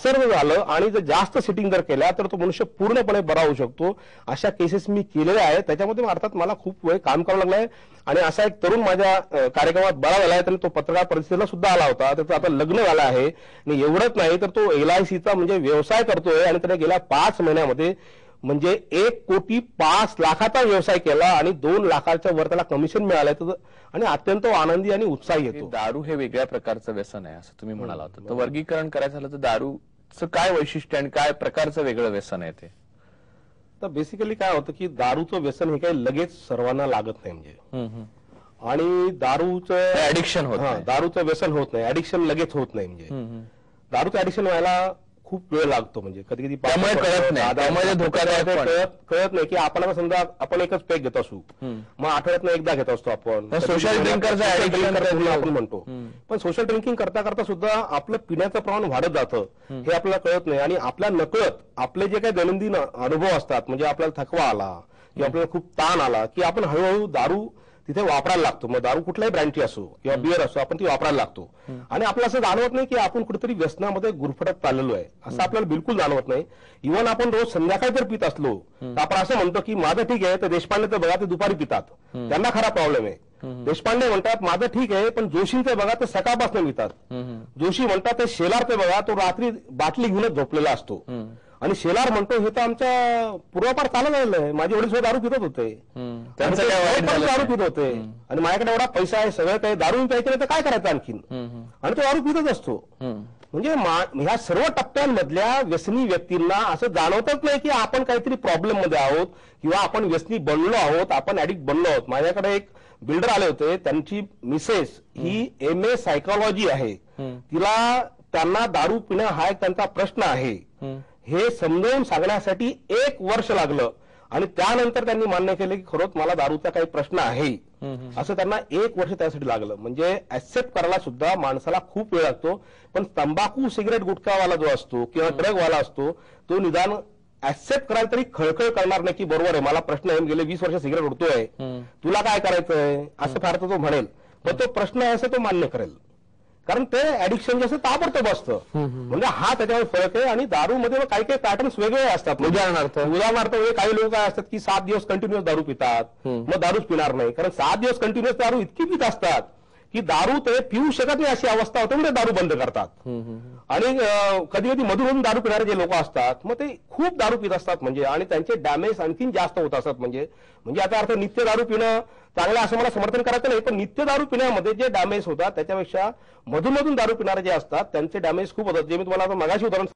सर्व झालं आणि जर जास्त सिटिंग जर केल्या तर तो मनुष्य पूर्णपणे बरा होऊ शकतो. अशा केसेस मी केलेल्या आहेत. त्याच्यामध्ये अर्थात मला खूप वेळ काम करावं लागलंय. आणि असा एक तरुण माझ्या कार्यक्रमात बरा झालाय, तर तो पत्रकार परिषदेला सुद्धा आला होता. त्याचं आता लग्न झालं आहे आणि एवढंच नाही तर तो LICचा म्हणजे व्यवसाय करतोय आणि त्याने गेल्या 5 महिन्यामध्ये म्हणजे 1,05,00,000चा व्यवसाय केला आणि 2 लाखाच्या वर त्याला कमिशन मिळालंय. आणि अत्यंत आनंदी आणि उत्साही येतो. दारू हे वेगळ्या प्रकारचं व्यसन आहे असं तुम्ही म्हणाला होता. तर वर्गीकरण करायचं झालं तर दारूचं काय वैशिष्ट्य आणि काय प्रकारचं वेगळं व्यसन आहे ते? तर बेसिकली काय होतं की दारूचं व्यसन हे काही लगेच सर्वांना लागत नाही म्हणजे. आणि दारूचं ऍडिक्शन होत नाही, दारूचं व्यसन होत नाही, ऍडिक्शन लगेच होत नाही म्हणजे. दारूचं ऍडिक्शन व्हायला खूप वेळ लागतो म्हणजे कधी कधी त्यामुळे कळत नाही, त्यामुळे धोकादायक कळत नाही की आपण समजा आपण एकच पेक घेत असू, मग आठवड्यातनं एकदा घेत असतो आपण. सोशल ड्रिंकरचं आपण म्हणतो, पण सोशल ड्रिंकिंग करता करता सुद्धा आपलं पिण्याचं प्रमाण वाढत जातं हे आपल्याला कळत नाही. आणि आपल्या नकळत आपले जे काही दैनंदिन अनुभव असतात म्हणजे आपल्याला थकवा आला किंवा आपल्याला खूप ताण आला की आपण हळूहळू दारू तिथे वापरायला लागतो. मग दारू कुठल्याही ब्रँडची असो किंवा बिअर असो आपण ती वापरायला लागतो. आणि आपलं असं जाणवत नाही की आपण कुठेतरी व्यसनामध्ये गुरफटत चाललेलो आहे असं आपल्याला बिलकुल जाणवत नाही. इव्हन आपण रोज संध्याकाळी जर पित असलो तर आपण असं म्हणतो की माझं ठीक आहे, तर देशपांडे तर बघा ते दुपारी पितात, त्यांना खरा प्रॉब्लेम आहे. देशपांडे म्हणतात माझं ठीक आहे, पण जोशींचे बघा ते सकाळपासून पितात. जोशी म्हणतात ते शेलार ते बघा तो रात्री बाटली घेऊनच झोपलेला असतो. आणि शेलार म्हणतो हे तर आमच्या पूर्वापार चालत आलेलं आहे, माझे वडील सुद्धा दारू पितत होते, दारू पित होते आणि माझ्याकडे एवढा पैसा आहे सगळं काही, दारू प्यायचं नाही तर काय करायचं आणखीन, आणि तो दारू पितच असतो. म्हणजे ह्या सर्व टप्प्यांमधल्या व्यसनी व्यक्तींना असं जाणवतच नाही की आपण काहीतरी प्रॉब्लेम मध्ये आहोत किंवा आपण व्यसनी बनलो आहोत, आपण ऍडिक्ट बनलो आहोत. माझ्याकडे एक बिल्डर आले होते, त्यांची मिसेस ही MA सायकोलॉजी आहे, त्यांना दारू पिणं हा एक त्यांचा प्रश्न आहे हे समजावून सांगण्यासाठी 1 वर्ष लागलं. आणि त्यानंतर त्यांनी मान्य केले की खरोच मला दारूचा काही प्रश्न आहे असं त्यांना 1 वर्ष त्यासाठी लागलं. म्हणजे ऍक्सेप्ट करायला सुद्धा माणसाला खूप वेळ लागतो. पण तंबाखू सिगरेट गुटखावाला जो असतो किंवा ड्रगवाला असतो तो निदान ऍक्सेप्ट करायला तरी खळखळ करणार नाही की बरोबर आहे मला प्रश्न आहे, गेले 20 वर्ष सिगरेट उडतोय, तुला काय करायचंय असं फार तो म्हणेल. पण तो प्रश्न आहे असं तो मान्य करेल, कारण ते ऍडिक्शन जे असतं ताबडतोब असतं. म्हणजे हा त्याच्यावर फरक आहे. आणि दारूमध्ये काही काही पॅटर्न्स वेगळे असतात. उदाहरणार्थ काही लोक काय असतात की 7 दिवस कंटिन्युअस दारू पितात, मग दारूच पिणार नाही, कारण 7 दिवस कंटिन्युअस दारू इतकी पित असतात की दारू ते पिऊ शकत नाही अशी अवस्था होते, म्हणजे दारू बंद करतात. आणि कधी कधी मधून दारू पिणारे जे लोक असतात मग ते खूप दारू पित असतात म्हणजे, आणि त्यांचे डॅमेज आणखीन जास्त होत असतात. म्हणजे आता अर्थ नित्य दारू पिणं चांगलं असं मला समर्थन करायचं नाही, पण नित्य दारू पिण्यामध्ये जे डॅमेज होतात त्याच्यापेक्षा मधून दारू पिणारे जे असतात त्यांचे डॅमेज खूप होतात. जे मी तुम्हाला मगाशी उदाहरण